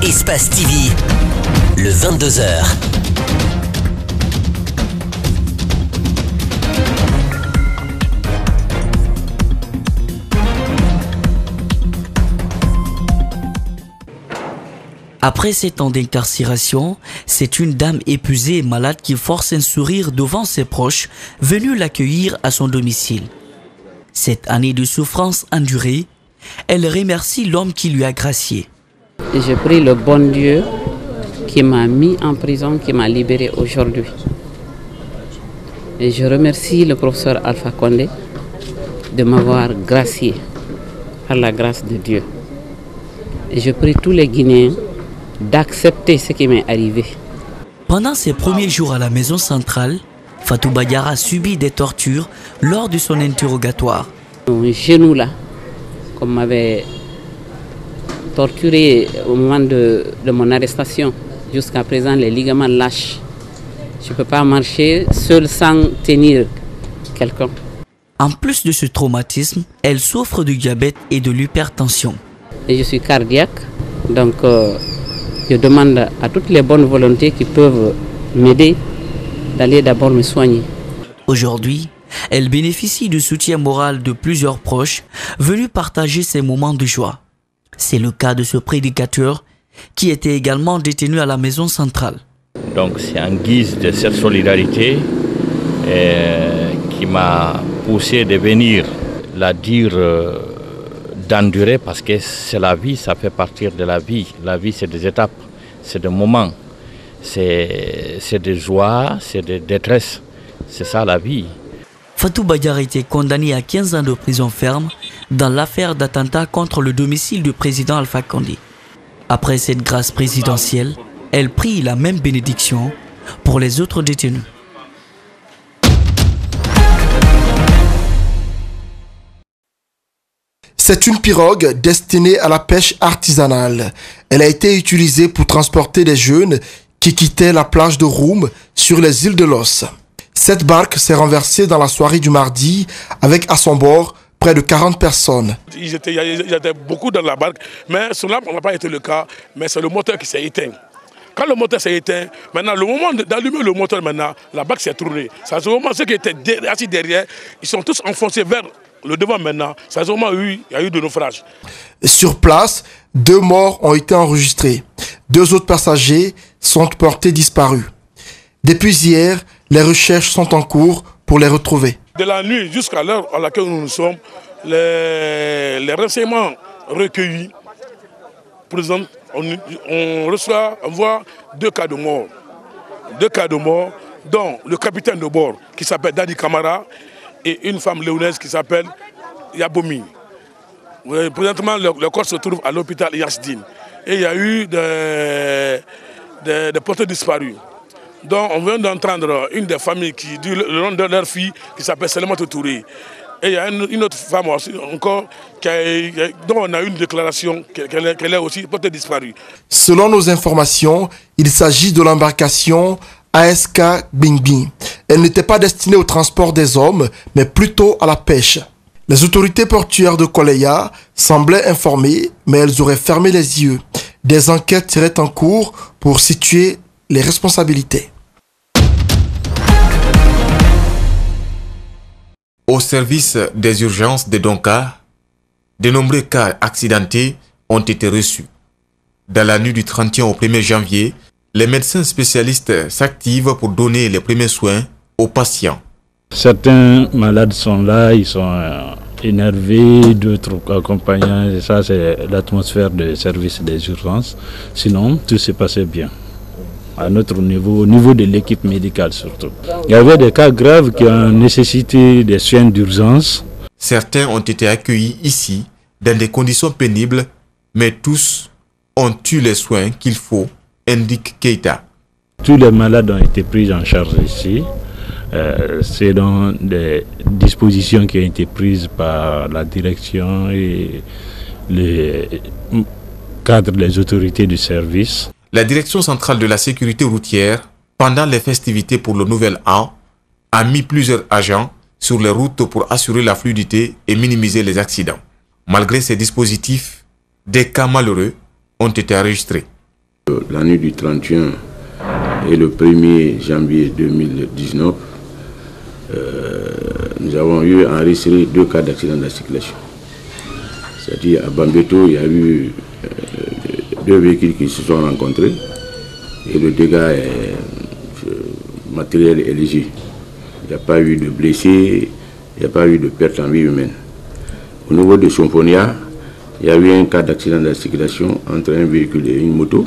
Espace TV, le 22h. Après 7 ans d'incarcération, c'est une dame épuisée et malade qui force un sourire devant ses proches venus l'accueillir à son domicile. Cette année de souffrance endurée, elle remercie l'homme qui lui a gracié. Je prie le bon Dieu qui m'a mis en prison, qui m'a libéré aujourd'hui. Et je remercie le professeur Alpha Condé de m'avoir gracié par la grâce de Dieu. Et je prie tous les Guinéens d'accepter ce qui m'est arrivé. Pendant ses premiers jours à la maison centrale, Fatou Badiara a subi des tortures lors de son interrogatoire. Mon genou là, qu'on m'avait torturé au moment de mon arrestation, jusqu'à présent les ligaments lâchent. Je ne peux pas marcher seul sans tenir quelqu'un. En plus de ce traumatisme, elle souffre du diabète et de l'hypertension. Et je suis cardiaque, donc je demande à toutes les bonnes volontés qui peuvent m'aider d'aller d'abord me soigner. Aujourd'hui, elle bénéficie du soutien moral de plusieurs proches venus partager ses moments de joie. C'est le cas de ce prédicateur qui était également détenu à la maison centrale. Donc c'est en guise de cette solidarité qui m'a poussé de venir la dire d'endurer, parce que c'est la vie, ça fait partie de la vie. La vie, c'est des étapes, c'est des moments, c'est des joies, c'est des détresses. C'est ça la vie. Fatou Badiara a été condamné à 15 ans de prison ferme dans l'affaire d'attentat contre le domicile du président Alpha Condé. Après cette grâce présidentielle, elle prie la même bénédiction pour les autres détenus. C'est une pirogue destinée à la pêche artisanale. Elle a été utilisée pour transporter des jeunes qui quittaient la plage de Roum sur les îles de Los. Cette barque s'est renversée dans la soirée du mardi avec à son bord près de 40 personnes. Il y avait beaucoup dans la barque, mais cela n'a pas été le cas, mais c'est le moteur qui s'est éteint. Quand le moteur s'est éteint, maintenant, le moment d'allumer le moteur, maintenant, la barque s'est tournée. C'est à ce moment, ceux qui étaient assis derrière, ils sont tous enfoncés vers le devant maintenant. C'est à ce moment où il y a eu de naufrages. Sur place, 2 morts ont été enregistrés. 2 autres passagers sont portés disparus. Depuis hier, les recherches sont en cours pour les retrouver. De la nuit jusqu'à l'heure à laquelle nous sommes, les renseignements recueillis présentent, on voit 2 cas de mort. 2 cas de mort, dont le capitaine de bord qui s'appelle Dadi Kamara et une femme léonaise qui s'appelle Yabomi. Présentement, le corps se trouve à l'hôpital Yasdine. Et il y a eu des porteurs disparus. Donc on vient d'entendre une des familles qui dit le nom de leur fille qui s'appelle Salimata Touré. Et il y a une autre femme aussi encore dont on a eu une déclaration qu'elle est aussi portée disparue. Selon nos informations, il s'agit de l'embarcation ASK Bingbi. Elle n'était pas destinée au transport des hommes, mais plutôt à la pêche. Les autorités portuaires de Koleya semblaient informées, mais elles auraient fermé les yeux. Des enquêtes seraient en cours pour situer les responsabilités. Au service des urgences de Donka, de nombreux cas accidentés ont été reçus. Dans la nuit du 31 au 1er janvier, les médecins spécialistes s'activent pour donner les premiers soins aux patients. Certains malades sont là, ils sont énervés, d'autres accompagnants, et ça c'est l'atmosphère du service des urgences. Sinon, tout s'est passé bien. À notre niveau, au niveau de l'équipe médicale surtout. Il y avait des cas graves qui ont nécessité des soins d'urgence. Certains ont été accueillis ici dans des conditions pénibles, mais tous ont eu les soins qu'il faut, indique Keita. Tous les malades ont été pris en charge ici. C'est dans des dispositions qui ont été prises par la direction et les cadres des autorités du service. La direction centrale de la sécurité routière, pendant les festivités pour le nouvel an, a mis plusieurs agents sur les routes pour assurer la fluidité et minimiser les accidents. Malgré ces dispositifs, des cas malheureux ont été enregistrés. La nuit du 31 et le 1er janvier 2019, nous avons eu enregistré 2 cas d'accident de la circulation. C'est-à-dire à Bambeto, il y a eu 2 véhicules qui se sont rencontrés et le dégât matériel est léger. Il n'y a pas eu de blessés, il n'y a pas eu de perte en vie humaine. Au niveau de Symphonia, il y a eu un cas d'accident de la circulation entre un véhicule et une moto.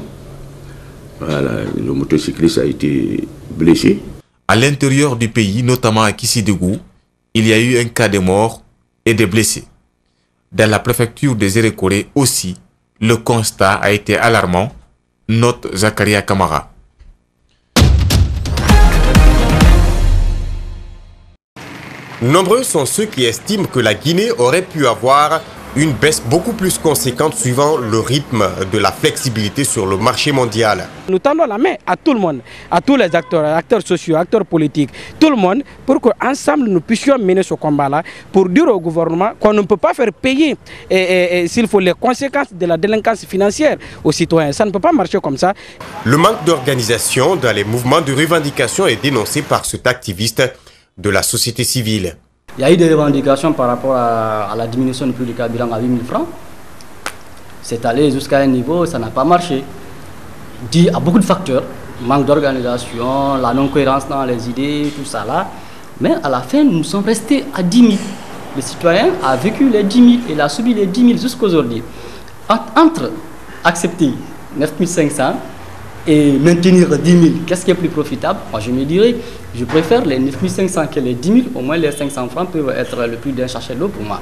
Voilà, le motocycliste a été blessé. À l'intérieur du pays, notamment à Kissidougou, il y a eu un cas de mort et de blessés. Dans la préfecture des Erekoré aussi, le constat a été alarmant, note Zakaria Kamara. Nombreux sont ceux qui estiment que la Guinée aurait pu avoir une baisse beaucoup plus conséquente suivant le rythme de la flexibilité sur le marché mondial. Nous tendons la main à tout le monde, à tous les acteurs sociaux, acteurs politiques, tout le monde, pour qu'ensemble nous puissions mener ce combat-là, pour dire au gouvernement qu'on ne peut pas faire payer s'il faut les conséquences de la délinquance financière aux citoyens. Ça ne peut pas marcher comme ça. Le manque d'organisation dans les mouvements de revendication est dénoncé par cet activiste de la société civile. Il y a eu des revendications par rapport à la diminution du prix du carburant à 8 000 francs. C'est allé jusqu'à un niveau, ça n'a pas marché. Dit à beaucoup de facteurs, manque d'organisation, la non-cohérence dans les idées, tout ça là. Mais à la fin, nous sommes restés à 10 000. Le citoyen a vécu les 10 000, il a subi les 10 000 jusqu'aujourd'hui. Entre accepter 9 500 et maintenir 10 000, qu'est-ce qui est plus profitable? Moi, je me dirais, je préfère les 9 500 que les 10 000. Au moins, les 500 francs peuvent être le prix d'un sachet d'eau pour moi.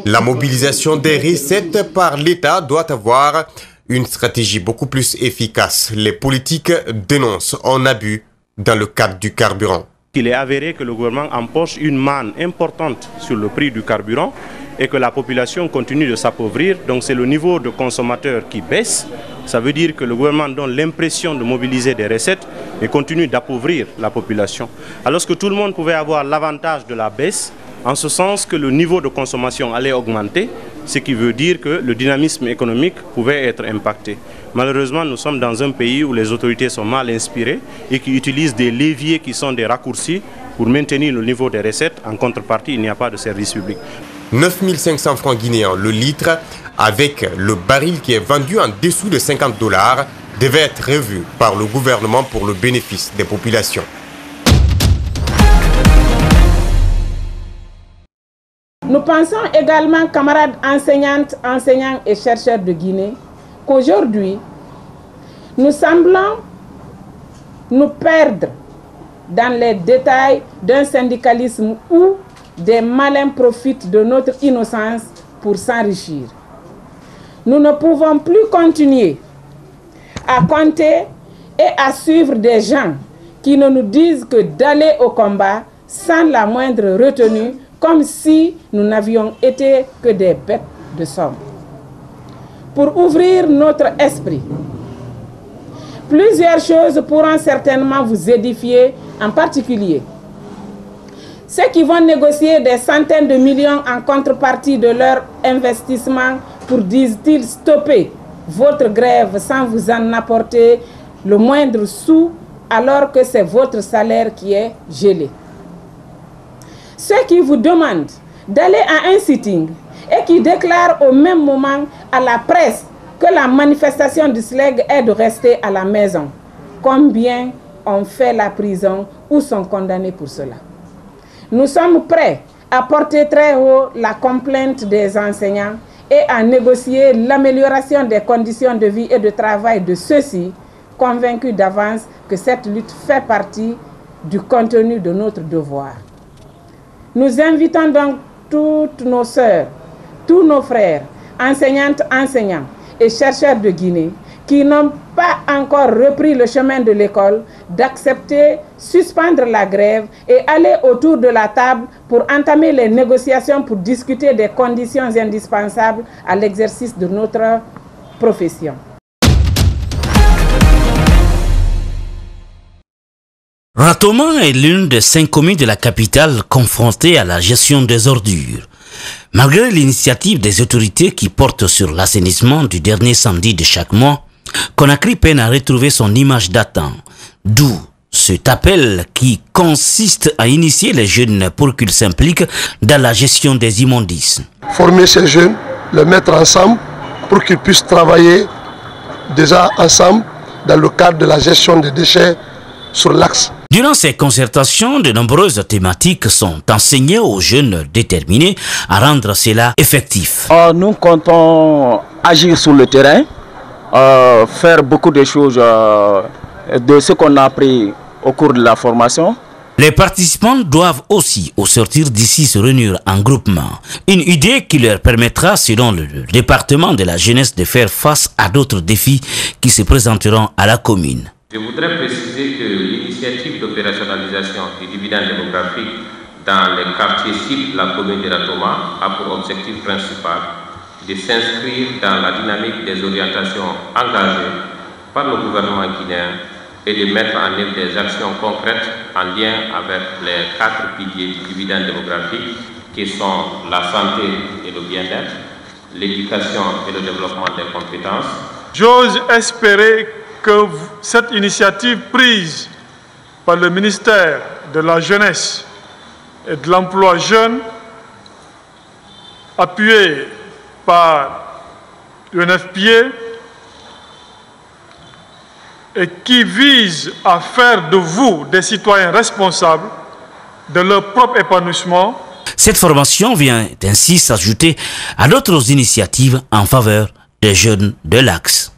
La mobilisation des recettes par l'État doit avoir une stratégie beaucoup plus efficace. Les politiques dénoncent un abus dans le cadre du carburant. Il est avéré que le gouvernement empoche une manne importante sur le prix du carburant et que la population continue de s'appauvrir. Donc c'est le niveau de consommateurs qui baisse. Ça veut dire que le gouvernement donne l'impression de mobiliser des recettes et continue d'appauvrir la population. Alors que tout le monde pouvait avoir l'avantage de la baisse, en ce sens que le niveau de consommation allait augmenter, ce qui veut dire que le dynamisme économique pouvait être impacté. Malheureusement, nous sommes dans un pays où les autorités sont mal inspirées et qui utilisent des leviers qui sont des raccourcis pour maintenir le niveau des recettes. En contrepartie, il n'y a pas de service public. 9 500 francs guinéens le litre, avec le baril qui est vendu en dessous de 50 $, devait être revu par le gouvernement pour le bénéfice des populations. Nous pensons également, camarades enseignantes, enseignants et chercheurs de Guinée, qu'aujourd'hui, nous semblons nous perdre dans les détails d'un syndicalisme où des malins profitent de notre innocence pour s'enrichir. Nous ne pouvons plus continuer à compter et à suivre des gens qui ne nous disent que d'aller au combat sans la moindre retenue, comme si nous n'avions été que des bêtes de somme. Pour ouvrir notre esprit, plusieurs choses pourront certainement vous édifier, en particulier ceux qui vont négocier des centaines de millions en contrepartie de leur investissement pour, disent-ils, stopper votre grève sans vous en apporter le moindre sou, alors que c'est votre salaire qui est gelé. Ceux qui vous demandent d'aller à un sitting et qui déclarent au même moment à la presse que la manifestation du SLEG est de rester à la maison. Combien ont fait la prison ou sont condamnés pour cela? Nous sommes prêts à porter très haut la complainte des enseignants et à négocier l'amélioration des conditions de vie et de travail de ceux-ci, convaincus d'avance que cette lutte fait partie du contenu de notre devoir. Nous invitons donc toutes nos sœurs, tous nos frères, enseignantes, enseignants et chercheurs de Guinée qui n'ont pas encore repris le chemin de l'école, d'accepter, suspendre la grève et aller autour de la table pour entamer les négociations pour discuter des conditions indispensables à l'exercice de notre profession. Ratoman est l'une des 5 communes de la capitale confrontées à la gestion des ordures. Malgré l'initiative des autorités qui portent sur l'assainissement du dernier samedi de chaque mois, Conakry peine à retrouver son image datant, d'où cet appel qui consiste à initier les jeunes pour qu'ils s'impliquent dans la gestion des immondices. Former ces jeunes, les mettre ensemble pour qu'ils puissent travailler déjà ensemble dans le cadre de la gestion des déchets sur l'axe. Durant ces concertations, de nombreuses thématiques sont enseignées aux jeunes déterminés à rendre cela effectif. Nous comptons agir sur le terrain, faire beaucoup de choses de ce qu'on a appris au cours de la formation. Les participants doivent aussi, au sortir d'ici, se réunir en groupement. Une idée qui leur permettra, selon le département de la jeunesse, de faire face à d'autres défis qui se présenteront à la commune. Je voudrais préciser que l'initiative d'opérationnalisation du dividende démographique dans les quartiers cibles de la commune de Ratoma a pour objectif principal de s'inscrire dans la dynamique des orientations engagées par le gouvernement guinéen et de mettre en œuvre des actions concrètes en lien avec les 4 piliers du dividende démographique qui sont la santé et le bien-être, l'éducation et le développement des compétences. J'ose espérer que cette initiative prise par le ministère de la Jeunesse et de l'Emploi jeune, appuyée par l'UNFPA, et qui vise à faire de vous des citoyens responsables de leur propre épanouissement. Cette formation vient ainsi s'ajouter à d'autres initiatives en faveur des jeunes de l'Axe.